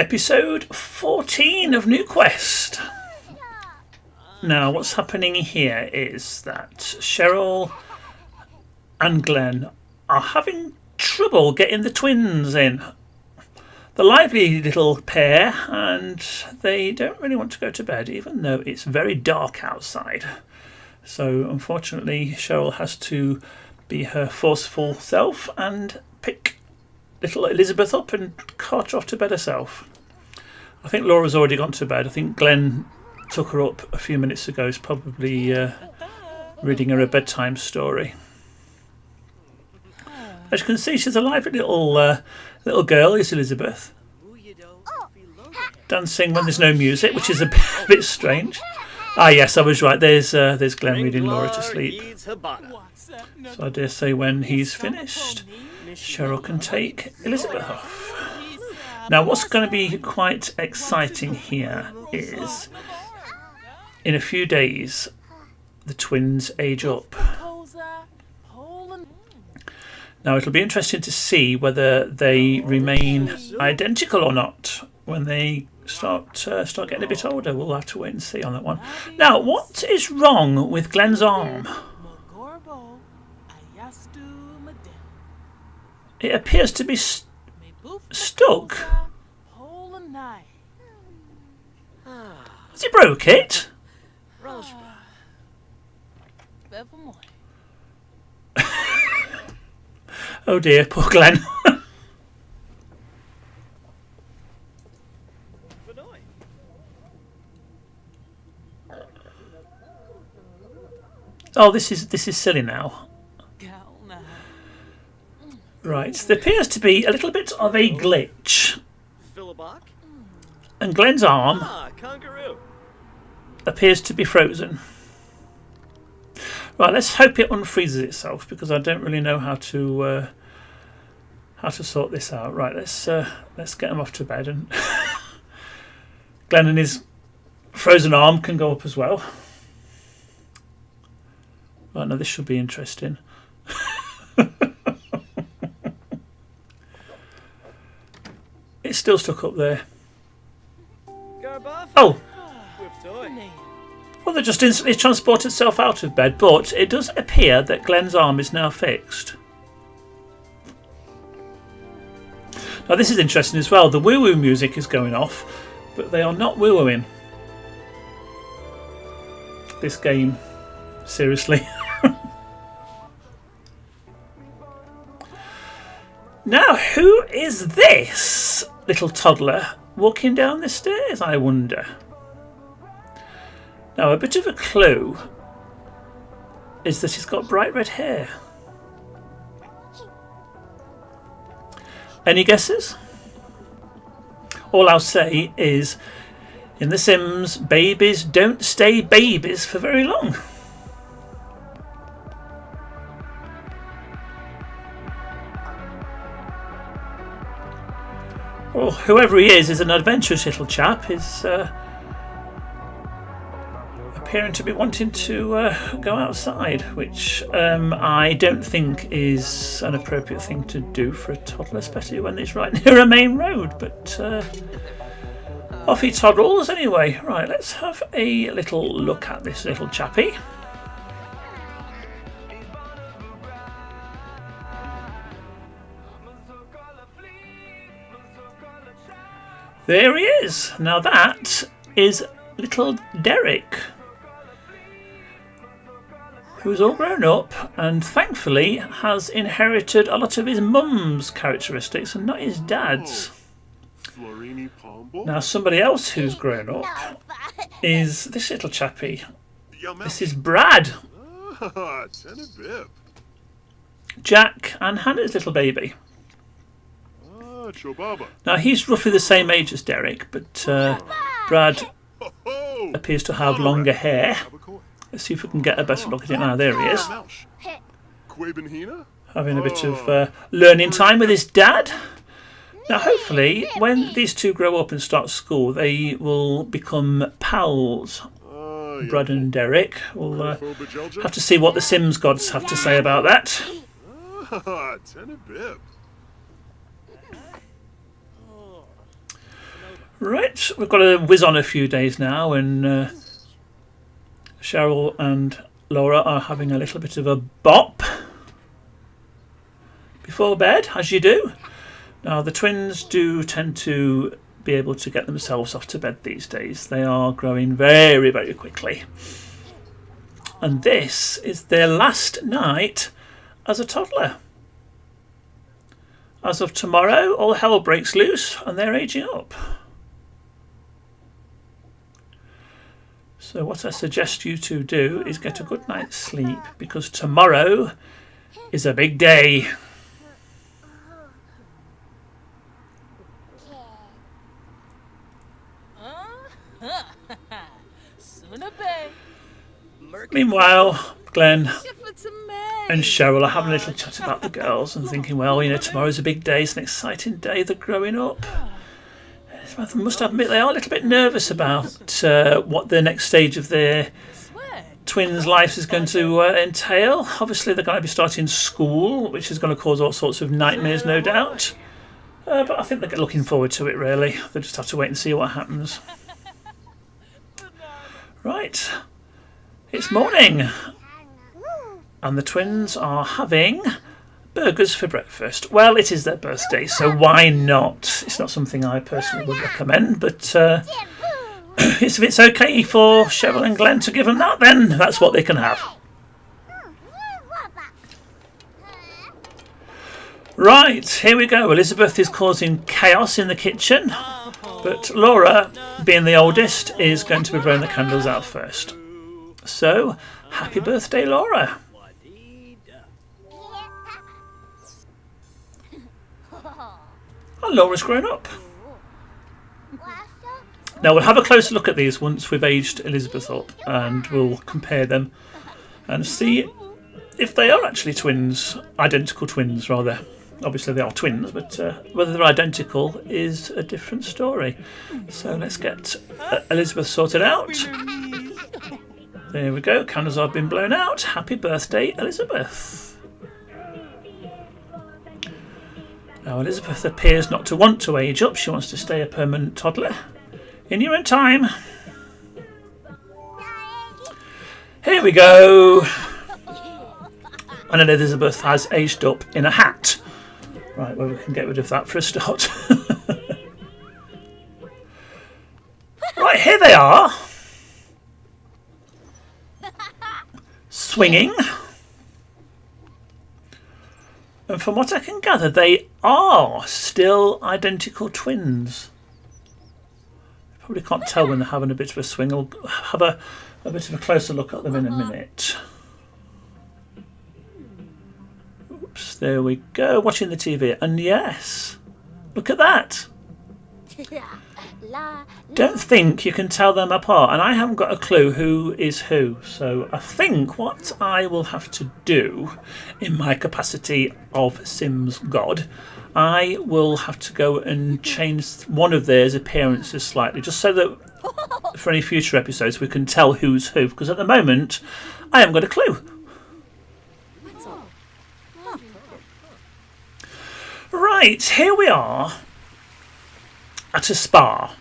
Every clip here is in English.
Episode 14 of Newquest. Now, what's happening here is that Cheryl and Glenn are having trouble getting the twins in. The lively little pair, and they don't really want to go to bed, even though it's very dark outside. So, unfortunately, Cheryl has to be her forceful self and pick little Elizabeth up and cart her off to bed herself. I think Laura's already gone to bed. I think Glenn took her up a few minutes ago. He's probably reading her a bedtime story. As you can see, she's a lively little girl, is Elizabeth. Dancing when there's no music, which is a bit strange. Ah, yes, I was right. There's Glenn reading Laura to sleep. So I dare say when he's finished, Cheryl can take Elizabeth off. Now, what's going to be quite exciting here is, in a few days, the twins age up. Now, it'll be interesting to see whether they remain identical or not when they start getting a bit older. We'll have to wait and see on that one. Now, what is wrong with Glenn's arm? It appears to be stuck. Has he broke it? Oh dear, poor Glenn. Oh, this is silly now. Right, there appears to be a little bit of a glitch. And Glenn's arm appears to be frozen. Right, let's hope it unfreezes itself, because I don't really know how to sort this out. Right, let's get him off to bed, and Glenn and his frozen arm can go up as well. Right, now this should be interesting. It's still stuck up there. Oh! Well, they just instantly transport itself out of bed, but it does appear that Glenn's arm is now fixed. Now, this is interesting as well. The woo-woo music is going off, but they are not woo-wooing. This game, seriously. Now, who is this little toddler walking down the stairs, I wonder? Now, a bit of a clue is that he's got bright red hair. Any guesses? All I'll say is, in The Sims, babies don't stay babies for very long. Well, whoever he is an adventurous little chap. He's appearing to be wanting to go outside, which I don't think is an appropriate thing to do for a toddler, especially when it's right near a main road. But off he toddles anyway. Right, let's have a little look at this little chappy. There he is. Now that is little Derek, who's all grown up and thankfully has inherited a lot of his mum's characteristics and not his dad's. Now, somebody else who's grown up is this little chappy. This is Brad, Jack and Hannah's little baby. Now, he's roughly the same age as Derek, but Brad appears to have longer hair. Let's see if we can get a better look at it now. There he is. Having a bit of learning time with his dad. Now, hopefully, when these two grow up and start school, they will become pals. Brad and Derek. We'll have to see what the Sims gods have to say about that. Right, we've got to whiz on a few days now, and Cheryl and Laura are having a little bit of a bop before bed, as you do. Now, the twins do tend to be able to get themselves off to bed these days. They are growing very, very quickly. And this is their last night as a toddler. As of tomorrow, all hell breaks loose and they're aging up. So what I suggest you two do is get a good night's sleep, because tomorrow is a big day. Meanwhile, Glenn and Cheryl are having a little chat about the girls and thinking, well, you know, tomorrow's a big day, it's an exciting day, they're growing up. I must admit they are a little bit nervous about what the next stage of their twins' lives is going to entail. Obviously, they're going to be starting school, which is going to cause all sorts of nightmares, no doubt. But I think they're looking forward to it, really. They'll just have to wait and see what happens. Right. It's morning. And the twins are having burgers for breakfast. Well, it is their birthday, so why not? It's not something I personally would recommend, but if it's okay for Cheryl and Glenn to give them that, then that's what they can have. Right, here we go. Elizabeth is causing chaos in the kitchen, but Laura, being the oldest, is going to be blowing the candles out first. So, happy birthday, Laura. And Laura's grown up. Now we'll have a closer look at these once we've aged Elizabeth up, and we'll compare them and see if they are actually twins, identical twins rather. Obviously they are twins, but whether they're identical is a different story. So let's get Elizabeth sorted out. There we go, candles have been blown out. Happy birthday, Elizabeth. Now, Elizabeth appears not to want to age up. She wants to stay a permanent toddler. In your own time. Here we go. And then Elizabeth has aged up in a hat. Right, well, we can get rid of that for a start. Right, here they are. Swinging. And from what I can gather, they are still identical twins. Probably can't tell when they're having a bit of a swing. I'll have a bit of a closer look at them in a minute. Oops, there we go, watching the TV. And yes, look at that. Don't think you can tell them apart, and I haven't got a clue who is who, so I think what I will have to do in my capacity of Sims God, I will have to go and change one of theirs appearances slightly, just so that for any future episodes we can tell who's who, because at the moment I haven't got a clue. Right, here we are at a spa.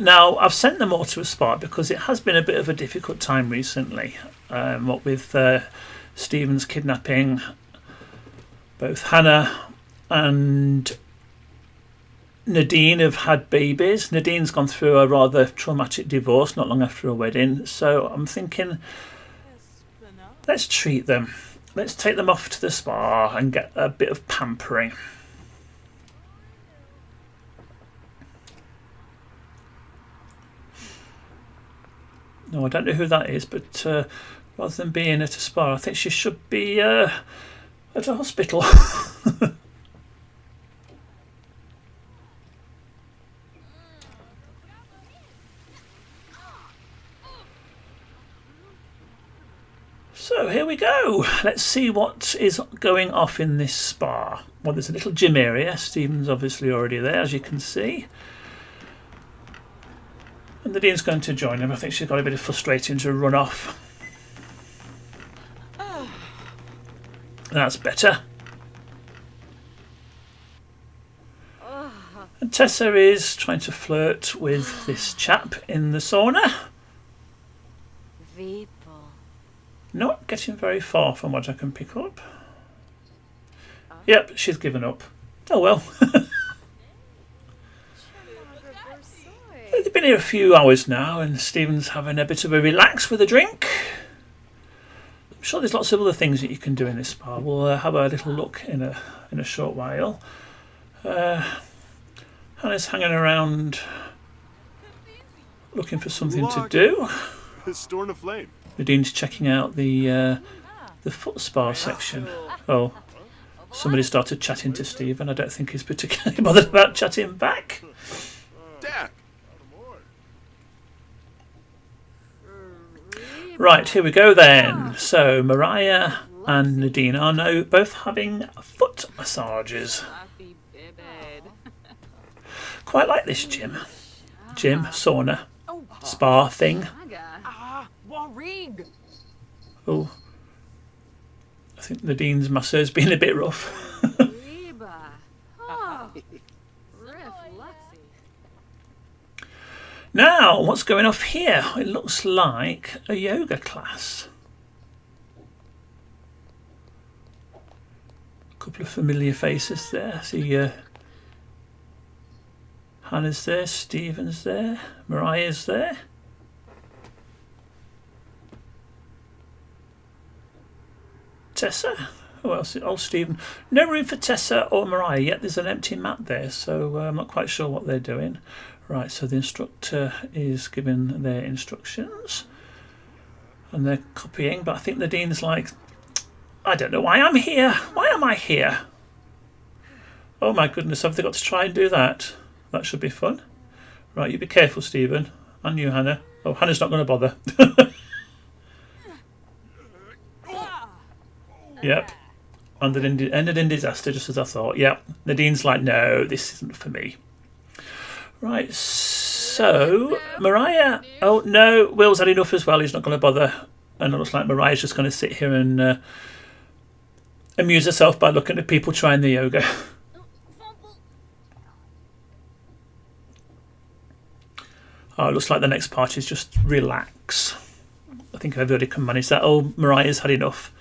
Now, I've sent them all to a spa because it has been a bit of a difficult time recently. What with Stephen's kidnapping, both Hannah and Nadine have had babies. Nadine's gone through a rather traumatic divorce not long after a wedding. So I'm thinking, let's treat them. Let's take them off to the spa and get a bit of pampering. No, I don't know who that is, but rather than being at a spa, I think she should be at a hospital. So here we go. Let's see what is going off in this spa. Well, there's a little gym area. Stephen's obviously already there, as you can see. And Nadine's going to join him. I think she's got a bit of frustrating to run off. That's better. And Tessa is trying to flirt with this chap in the sauna. Not getting very far from what I can pick up. Yep, she's given up. Oh well. They've been here a few hours now and Stephen's having a bit of a relax with a drink. I'm sure there's lots of other things that you can do in this spa. We'll have a little look in a short while. Hannah's hanging around looking for something to do. Nadine's checking out the foot spa section. Oh, somebody started chatting to Stephen. I don't think he's particularly bothered about chatting back. Right, here we go then. So Mariah and Nadine are now both having foot massages. Quite like this gym, sauna, spa thing. Oh, I think Nadine's masseur's been a bit rough. Now, what's going off here? It looks like a yoga class. A couple of familiar faces there. See, Hannah's there, Stephen's there, Mariah's there. Tessa? Who else? Oh, Stephen. No room for Tessa or Mariah yet. There's an empty mat there, so I'm not quite sure what they're doing. Right, so the instructor is giving their instructions and they're copying, but I think Nadine's like, I don't know why I'm here. Why am I here? Oh my goodness, have they got to try and do that? That should be fun. Right, you be careful, Stephen. And you, Hannah. Oh, Hannah's not going to bother. Yep. And it ended in disaster, just as I thought. Yep. Nadine's like, no, this isn't for me. Right, so Mariah. Oh no, Will's had enough as well. He's not going to bother. And it looks like Mariah's just going to sit here and amuse herself by looking at people trying the yoga. Oh, it looks like the next part is just relax. I think everybody can manage that. Oh, Mariah's had enough.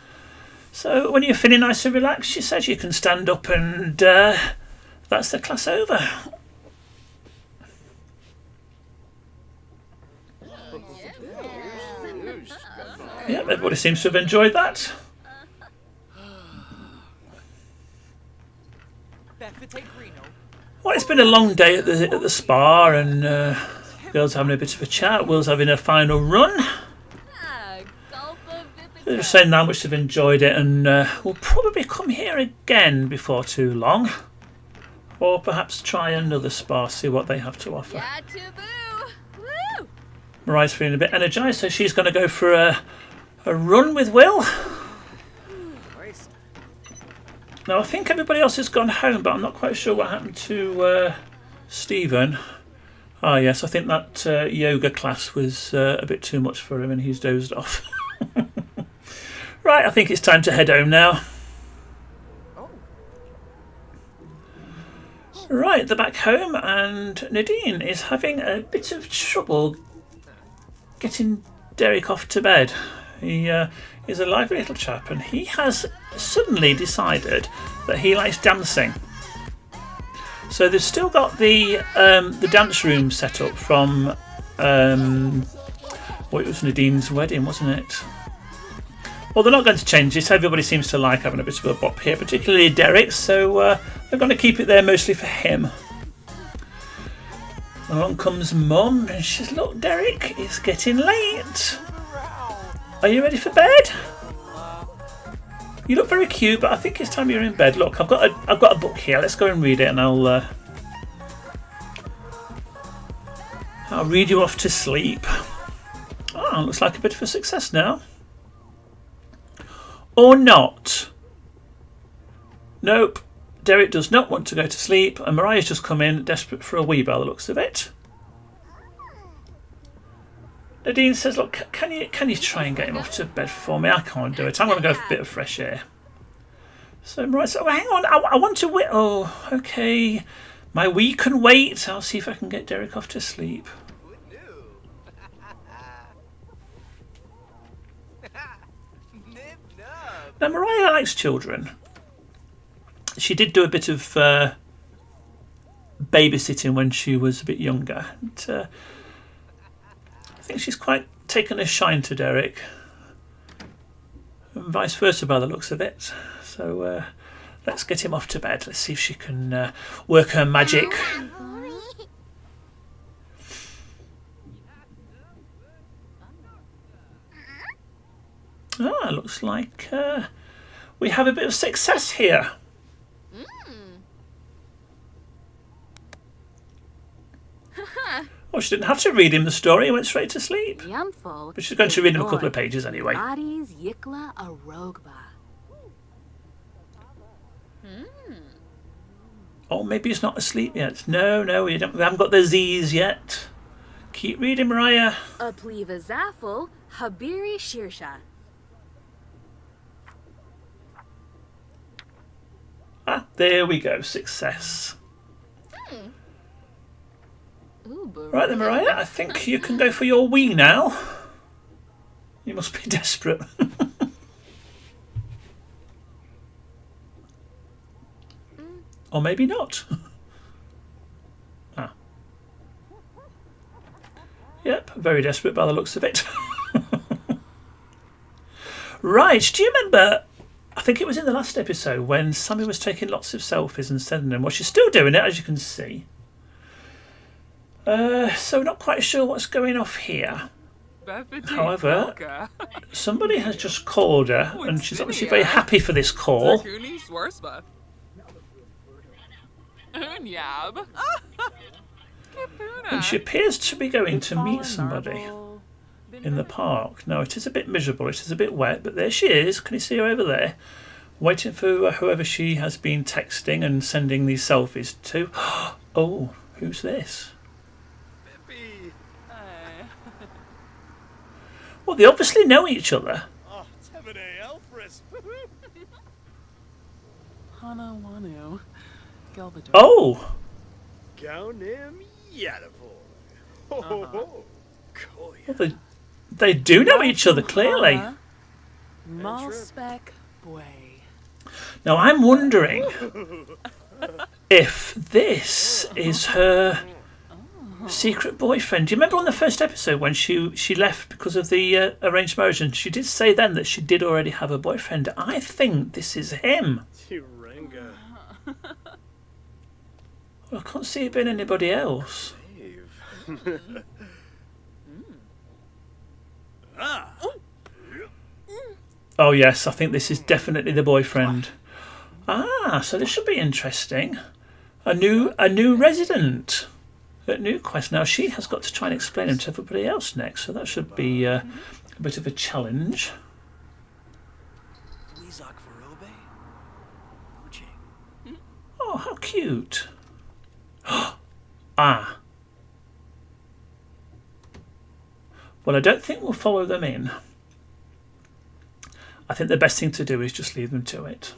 So when you're feeling nice and relaxed, she says you can stand up and that's the class over. Yeah, everybody seems to have enjoyed that. Well, it's been a long day at the spa, and girls having a bit of a chat. Will's having a final run. They're just saying how much they've enjoyed it, and we'll probably come here again before too long, or perhaps try another spa, see what they have to offer. Mariah's feeling a bit energised, so she's going to go for a run with Will. Now I think everybody else has gone home, but I'm not quite sure what happened to Stephen. Ah yes, I think that yoga class was a bit too much for him and he's dozed off. Right, I think it's time to head home now. Right, they're back home and Nadine is having a bit of trouble getting Derek off to bed. He is a lively little chap and he has suddenly decided that he likes dancing. So they've still got the dance room set up from well, it was Nadine's wedding, wasn't it? Well, they're not going to change it. Everybody seems to like having a bit of a bop here, particularly Derek, so they're going to keep it there mostly for him. Along comes Mum and she says, look, Derek, it's getting late. Are you ready for bed? You look very cute, but I think it's time you're in bed. Look, I've got a book here. Let's go and read it and I'll read you off to sleep. Oh, looks like a bit of a success now. Or not. Nope. Derek does not want to go to sleep and Mariah's just come in desperate for a wee by the looks of it. Nadine says, look, can you try and get him off to bed for me? I can't do it. I'm going to go for a bit of fresh air. So Mariah says, oh, hang on, I want to wait. Oh, okay. My wee can wait. I'll see if I can get Derek off to sleep. Now, Mariah likes children. She did do a bit of babysitting when she was a bit younger. And, I think she's quite taken a shine to Derek. And vice versa by the looks of it. So let's get him off to bed. Let's see if she can work her magic. Ah, looks like we have a bit of success here. Oh, she didn't have to read him the story. He went straight to sleep. But she's going to read him a couple of pages anyway. Oh, maybe he's not asleep yet. No, we haven't got the Z's yet. Keep reading, Mariah. Ah, there we go. Success. Right then, Mariah, I think you can go for your wee now. You must be desperate. Or maybe not. Ah. Yep, very desperate by the looks of it. Right, do you remember, I think it was in the last episode, when Sammi was taking lots of selfies and sending them? Well, she's still doing it, as you can see. So not quite sure what's going off here. However, somebody has just called her, and she's obviously very happy for this call. And she appears to be going to meet somebody in the park. Now, it is a bit miserable, it is a bit wet, but there she is. Can you see her over there? Waiting for whoever she has been texting and sending these selfies to. Oh, who's this? Well, they obviously know each other. Oh! Well, they do know each other, clearly. Now, I'm wondering if this is her secret boyfriend. Do you remember on the first episode when she left because of the arranged marriage, and she did say then that she did already have a boyfriend? I think this is him. Well, I can't see it being anybody else. Oh yes, I think this is definitely the boyfriend. Ah, so this should be interesting. A new resident at Newquest. Now she has got to try and explain him to everybody else next, so that should be a bit of a challenge. Oh, how cute. Ah. Well, I don't think we'll follow them in. I think the best thing to do is just leave them to it.